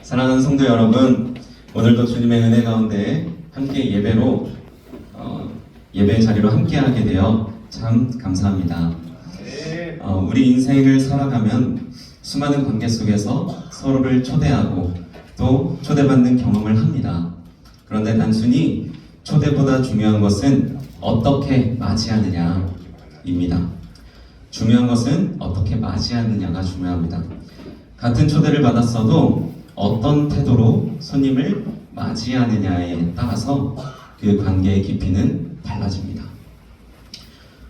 사랑하는 성도 여러분, 오늘도 주님의 은혜 가운데 함께 예배 자리로 함께하게 되어 참 감사합니다. 우리 인생을 살아가면 수많은 관계 속에서 서로를 초대하고 또 초대받는 경험을 합니다. 그런데 단순히 초대보다 중요한 것은 어떻게 맞이하느냐입니다. 중요한 것은 어떻게 맞이하느냐가 중요합니다. 같은 초대를 받았어도 어떤 태도로 손님을 맞이하느냐에 따라서 그 관계의 깊이는 달라집니다.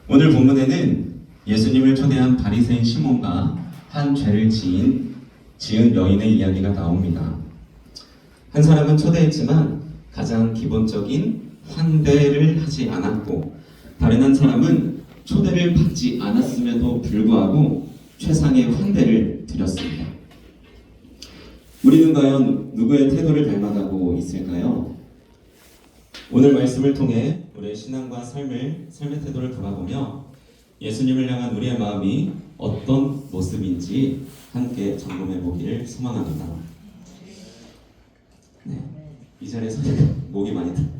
오늘 본문에는 예수님을 초대한 바리새인 시몬과 한 죄를 지은 여인의 이야기가 나옵니다. 한 사람은 초대했지만 가장 기본적인 환대를 하지 않았고, 다른 한 사람은 초대를 받지 않았음에도 불구하고 최상의 환대를 드렸습니다. 우리는 과연 누구의 태도를 닮아가고 있을까요? 오늘 말씀을 통해 우리의 신앙과 삶의 태도를 돌아보며 예수님을 향한 우리의 마음이 어떤 모습인지 함께 점검해 보기를 소망합니다. 네, 이 자리에서 목이 많이 들어요.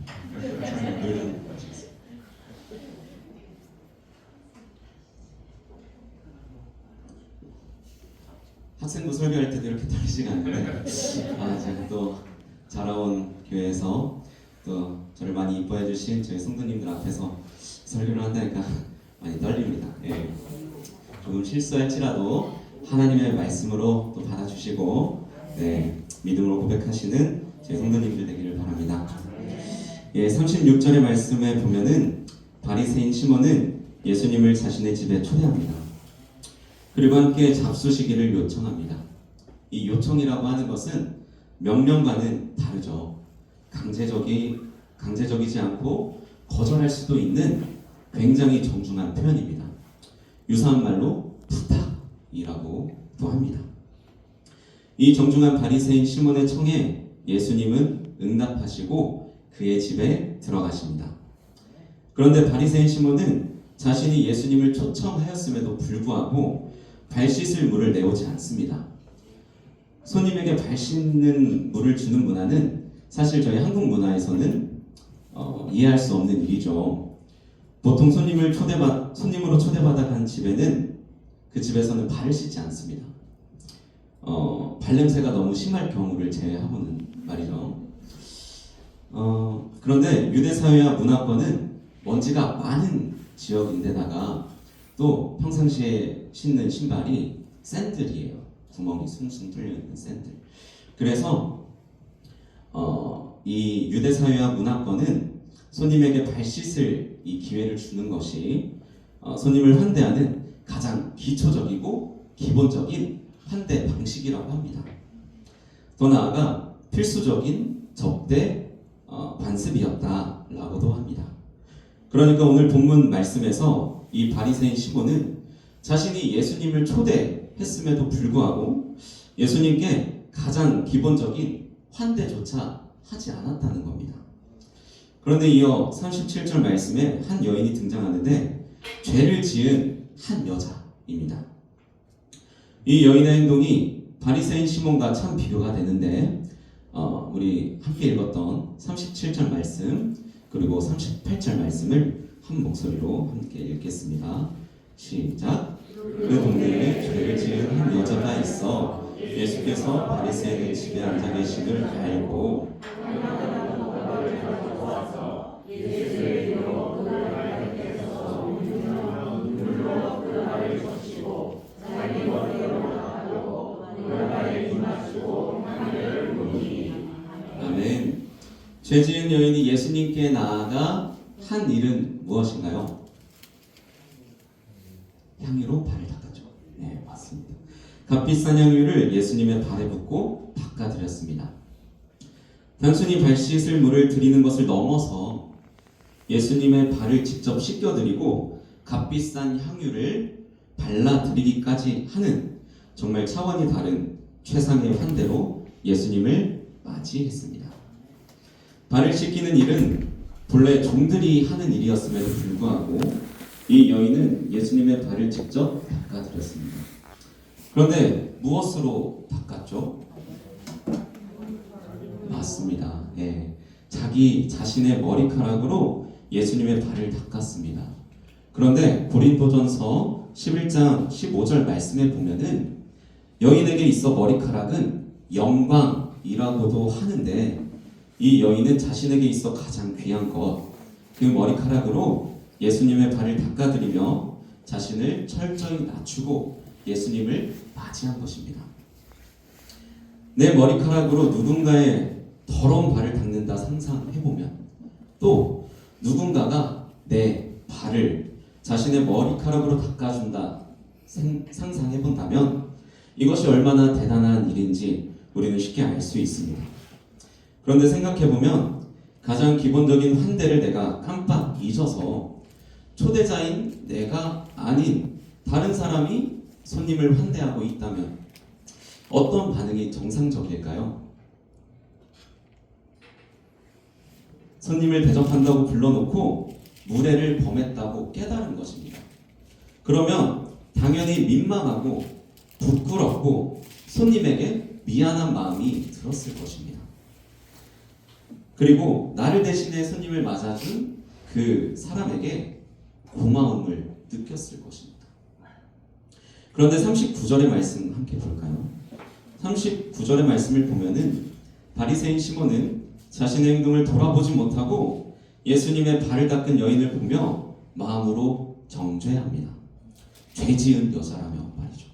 학생부 설교할 때도 이렇게 떨리지가 않는데 제가 또 자라온 교회에서 또 저를 많이 이뻐해 주신 저희 성도님들 앞에서 설교를 한다니까 많이 떨립니다. 조금 실수할지라도 하나님의 말씀으로 또 받아주시고 믿음으로 고백하시는 저희 성도님들 되기를 바랍니다. 36절의 말씀에 보면은 바리새인 시몬은 예수님을 자신의 집에 초대합니다. 그리고 함께 잡수시기를 요청합니다. 이 요청이라고 하는 것은 명령과는 다르죠. 강제적이지 않고 거절할 수도 있는 굉장히 정중한 표현입니다. 유사한 말로 부탁이라고도 합니다. 이 정중한 바리새인 시몬의 청에 예수님은 응답하시고 그의 집에 들어가십니다. 그런데 바리새인 시몬은 자신이 예수님을 초청하였음에도 불구하고 발 씻을 물을 내오지 않습니다. 손님에게 발 씻는 물을 주는 문화는 사실 저희 한국 문화에서는 이해할 수 없는 일이죠. 보통 손님으로 초대받아 간 집에는 그 집에서는 발을 씻지 않습니다. 발냄새가 너무 심할 경우를 제외하고는 말이죠. 그런데 유대사회와 문화권은 먼지가 많은 지역인데다가 또 평상시에 신는 신발이 샌들이에요. 구멍이 숭숭 뚫려있는 샌들. 그래서 이 유대사회와 문화권은 손님에게 발 씻을 이 기회를 주는 것이 손님을 환대하는 가장 기초적이고 기본적인 환대 방식이라고 합니다. 더 나아가 필수적인 접대 관습이었다라고도 합니다. 그러니까 오늘 본문 말씀에서 이 바리새인 시몬은 자신이 예수님을 초대했음에도 불구하고 예수님께 가장 기본적인 환대조차 하지 않았다는 겁니다. 그런데 이어 37절 말씀에 한 여인이 등장하는데 죄를 지은 한 여자입니다. 이 여인의 행동이 바리새인 시몬과 참 비교가 되는데 우리 함께 읽었던 37절 말씀 그리고 38절 말씀을 한 목소리로 함께 읽겠습니다. 시작. 그 동네에 죄를 지은 한 여자가 있어 예수께서 바리새인의 집에 앉아 계심을 알고 아멘. 죄 지은 여인이 예수님께 나아가 한 일은 무엇인가요? 향유로 발을 닦았죠. 네, 맞습니다. 값비싼 향유를 예수님의 발에 붓고 닦아드렸습니다. 단순히 발 씻을 물을 드리는 것을 넘어서 예수님의 발을 직접 씻겨드리고 값비싼 향유를 발라드리기까지 하는 정말 차원이 다른 최상의 환대로 예수님을 맞이했습니다. 발을 씻기는 일은 본래 종들이 하는 일이었음에도 불구하고 이 여인은 예수님의 발을 직접 닦아드렸습니다. 그런데 무엇으로 닦았죠? 봤습니다. 예, 자기 자신의 머리카락으로 예수님의 발을 닦았습니다. 그런데 고린도전서 11장 15절 말씀에 보면은 여인에게 있어 머리카락은 영광이라고도 하는데 이 여인은 자신에게 있어 가장 귀한 것, 그 머리카락으로 예수님의 발을 닦아드리며 자신을 철저히 낮추고 예수님을 맞이한 것입니다. 내 머리카락으로 누군가의 더러운 발을 닦는다 상상해보면, 또 누군가가 내 발을 자신의 머리카락으로 닦아준다 상상해본다면 이것이 얼마나 대단한 일인지 우리는 쉽게 알 수 있습니다. 그런데 생각해보면 가장 기본적인 환대를 내가 깜빡 잊어서 초대자인 내가 아닌 다른 사람이 손님을 환대하고 있다면 어떤 반응이 정상적일까요? 손님을 대접한다고 불러놓고 무례를 범했다고 깨달은 것입니다. 그러면 당연히 민망하고 부끄럽고 손님에게 미안한 마음이 들었을 것입니다. 그리고 나를 대신해 손님을 맞아준 그 사람에게 고마움을 느꼈을 것입니다. 그런데 39절의 말씀 함께 볼까요? 39절의 말씀을 보면은 바리새인 시몬은 자신의 행동을 돌아보지 못하고 예수님의 발을 닦은 여인을 보며 마음으로 정죄합니다. 죄지은 여자라며 말이죠.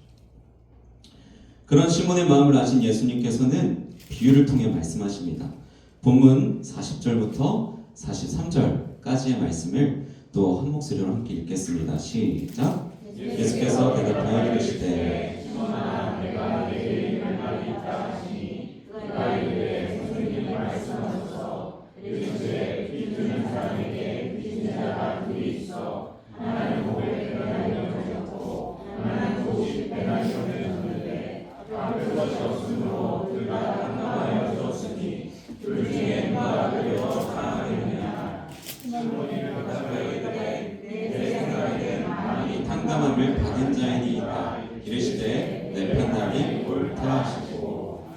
그런 시몬의 마음을 아신 예수님께서는 비유를 통해 말씀하십니다. 본문 40절부터 43절까지의 말씀을 또 한 목소리로 함께 읽겠습니다. 시작. 예수께서 대답하여 이르시되 시몬아 내가 내게 할 말이 있다 하시니 그가 이르되 선생님 말씀하소서. 이르시되 빚 주는 사람에게 빚진 자가 둘이 있어 하나는 500데나리온을 졌고 하나는 50데나리온을 졌는데 갚을 것이 없으므로 둘 다 탕감하여 주었으니 둘 중에 누가 그를 더 사랑하느냐. 시몬이 대답하여 이르되 내 생각에는 많이 탕감함을 받은 자인이 있다. 이르시되 내 판단이 옳다 하시고.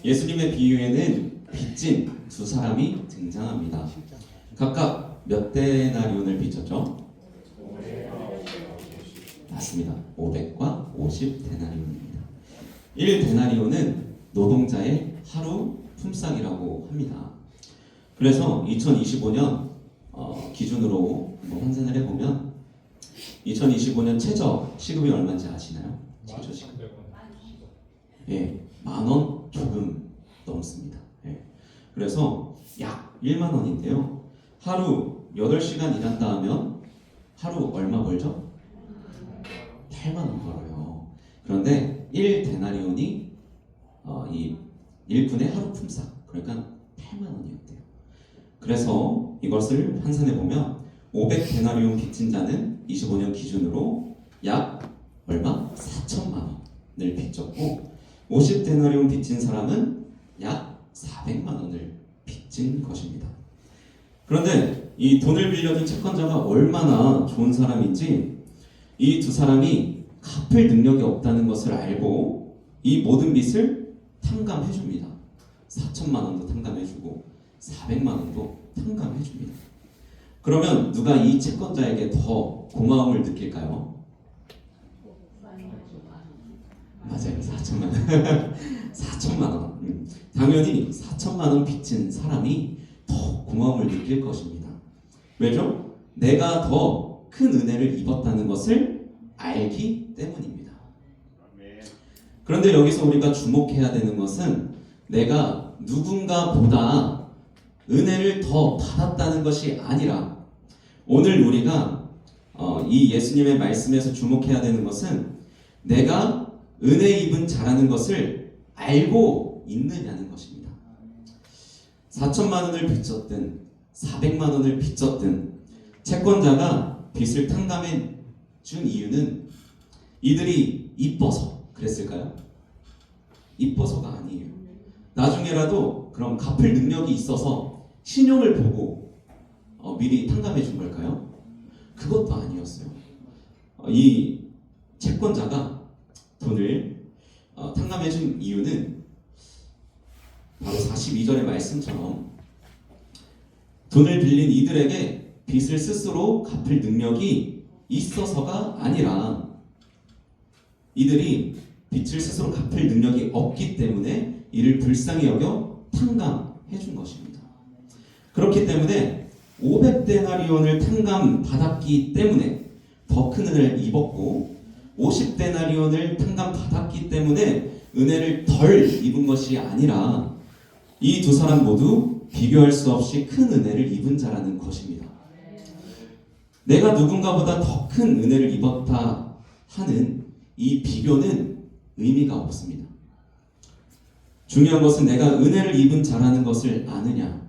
예수님의 비유에는 빚진 두 사람이 등장합니다. 각각 몇 데나리온을 빚졌죠? 맞습니다. 500과 50데나리온입니다. 1데나리온은 노동자의 하루 품삯이라고 합니다. 그래서 2025년 기준으로 환산을 해보면 2025년 최저 시급이 얼마인지 아시나요? 최저 시급. 예, 10,000원 조금 넘습니다. 예. 그래서 약 1만 원인데요. 하루 8시간 일한다 하면 하루 얼마 벌죠? 8만 원 벌어요. 그런데 1데나리온이 이 일꾼의 하루 품삯, 그러니까 8만 원이었대요. 그래서 이것을 환산해 보면 500데나리온 빚진 자는 25년 기준으로 약 얼마? 4천만 원을 빚졌고 50데나리온 빚진 사람은 약 400만 원을 빚진 것입니다. 그런데 이 돈을 빌려준 채권자가 얼마나 좋은 사람인지 이 두 사람이 갚을 능력이 없다는 것을 알고 이 모든 빚을 탕감해줍니다. 4천만 원도 탕감해주고 400만 원도 탕감해줍니다. 그러면 누가 이 채권자에게 더 고마움을 느낄까요? 맞아요. 4천만 원. 4천만 원. 당연히 4천만 원 빚진 사람이 더 고마움을 느낄 것입니다. 왜죠? 내가 더 큰 은혜를 입었다는 것을 알기 때문입니다. 그런데 여기서 우리가 주목해야 되는 것은 내가 누군가보다 은혜를 더 받았다는 것이 아니라 오늘 우리가 이 예수님의 말씀에서 주목해야 되는 것은 내가 은혜 입은 자라는 것을 알고 있느냐는 것입니다. 4천만 원을 빚졌든 400만 원을 빚졌든 채권자가 빚을 탕감해 준 이유는 이들이 이뻐서 그랬을까요? 이뻐서가 아니에요. 나중에라도 그럼 갚을 능력이 있어서 신용을 보고 미리 탕감해 준 걸까요? 그것도 아니었어요. 이 채권자가 돈을 탕감해 준 이유는 바로 42절의 말씀처럼 돈을 빌린 이들에게 빚을 스스로 갚을 능력이 있어서가 아니라 이들이 빚을 스스로 갚을 능력이 없기 때문에 이를 불쌍히 여겨 탕감해 준 것입니다. 그렇기 때문에 500데나리온을 탕감받았기 때문에 더 큰 은혜를 입었고 50데나리온을 탕감받았기 때문에 은혜를 덜 입은 것이 아니라 이 두 사람 모두 비교할 수 없이 큰 은혜를 입은 자라는 것입니다. 내가 누군가보다 더 큰 은혜를 입었다 하는 이 비교는 의미가 없습니다. 중요한 것은 내가 은혜를 입은 자라는 것을 아느냐,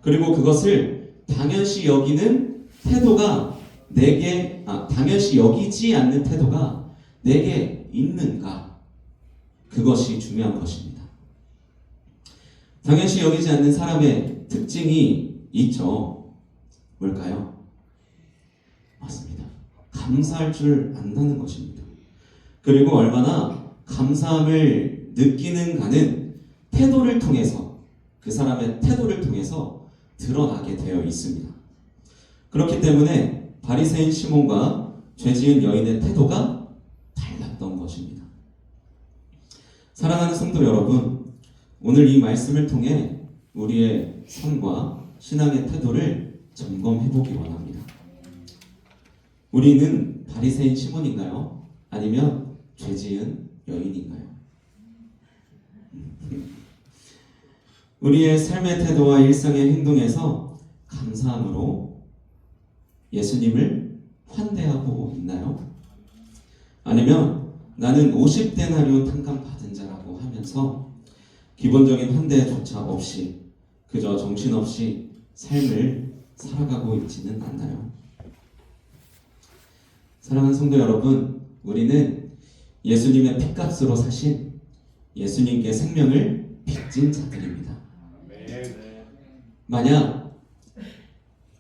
그리고 그것을 당연시 여기는 태도가 당연시 여기지 않는 태도가 내게 있는가, 그것이 중요한 것입니다. 당연시 여기지 않는 사람의 특징이 있죠. 뭘까요? 맞습니다. 감사할 줄 안다는 것입니다. 그리고 얼마나 감사함을 느끼는가는 태도를 통해서, 그 사람의 태도를 통해서 드러나게 되어 있습니다. 그렇기 때문에 바리새인 시몬과 죄지은 여인의 태도가 달랐던 것입니다. 사랑하는 성도 여러분, 오늘 이 말씀을 통해 우리의 삶과 신앙의 태도를 점검해 보기 원합니다. 우리는 바리새인 시몬인가요? 아니면 죄지은 여인인가요? 우리의 삶의 태도와 일상의 행동에서 감사함으로 예수님을 환대하고 있나요? 아니면 나는 50데나리온 탕감 받은 자라고 하면서 기본적인 환대조차 없이 그저 정신없이 삶을 살아가고 있지는 않나요? 사랑하는 성도 여러분, 우리는 예수님의 피값으로 사신 예수님께 생명을 빚진 자들입니다. 만약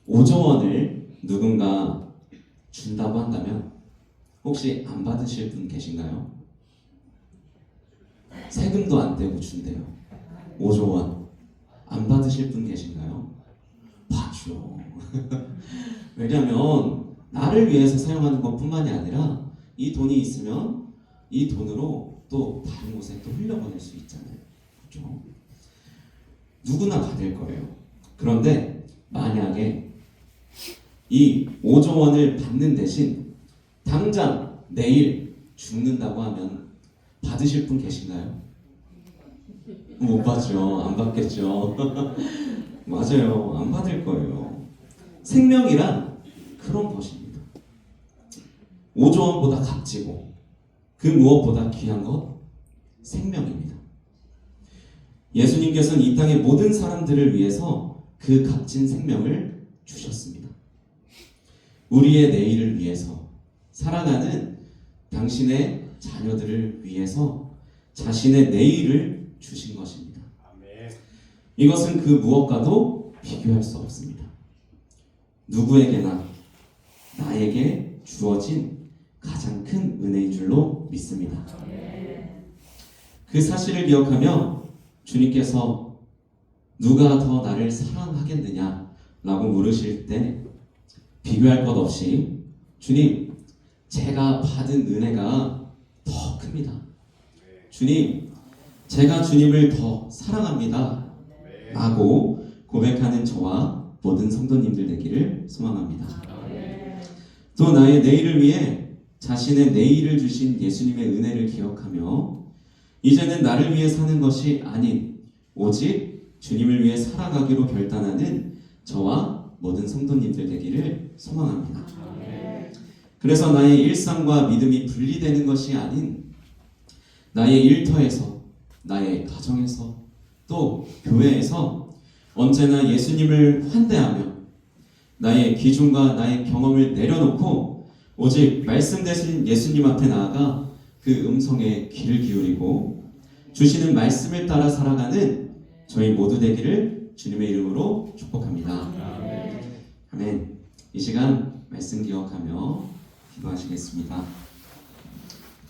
5조 원을 누군가 준다고 한다면 혹시 안 받으실 분 계신가요? 세금도 안 떼고 준대요. 5조 원. 안 받으실 분 계신가요? 받죠. 왜냐하면 나를 위해서 사용하는 것뿐만이 아니라 이 돈이 있으면 이 돈으로 또 다른 곳에 또 흘려보낼 수 있잖아요. 그렇죠? 누구나 받을 거예요. 그런데 만약에 이 5조 원을 받는 대신 당장 내일 죽는다고 하면 받으실 분 계신가요? 못 받죠. 안 받겠죠. 맞아요. 안 받을 거예요. 생명이란 그런 것입니다. 5조 원보다 값지고 그 무엇보다 귀한 것, 생명입니다. 예수님께서는 이 땅의 모든 사람들을 위해서 그 값진 생명을 주셨습니다. 우리의 내일을 위해서, 사랑하는 당신의 자녀들을 위해서 자신의 내일을 주신 것입니다. 이것은 그 무엇과도 비교할 수 없습니다. 누구에게나 나에게 주어진 가장 큰 은혜인 줄로 믿습니다. 그 사실을 기억하며 주님께서 누가 더 나를 사랑하겠느냐 라고 물으실 때 비교할 것 없이 주님, 제가 받은 은혜가 더 큽니다. 주님, 제가 주님을 더 사랑합니다 라고 고백하는 저와 모든 성도님들 되기를 소망합니다. 또 나의 내일을 위해 자신의 내일을 주신 예수님의 은혜를 기억하며 이제는 나를 위해 사는 것이 아닌 오직 주님을 위해 살아가기로 결단하는 저와 모든 성도님들 되기를 소망합니다. 그래서 나의 일상과 믿음이 분리되는 것이 아닌 나의 일터에서, 나의 가정에서, 또 교회에서 언제나 예수님을 환대하며 나의 기준과 나의 경험을 내려놓고 오직 말씀 대신 예수님 앞에 나아가 그 음성에 귀를 기울이고 주시는 말씀을 따라 살아가는 저희 모두 되기를 주님의 이름으로 축복합니다. 아멘. 이 시간 말씀 기억하며 기도하시겠습니다.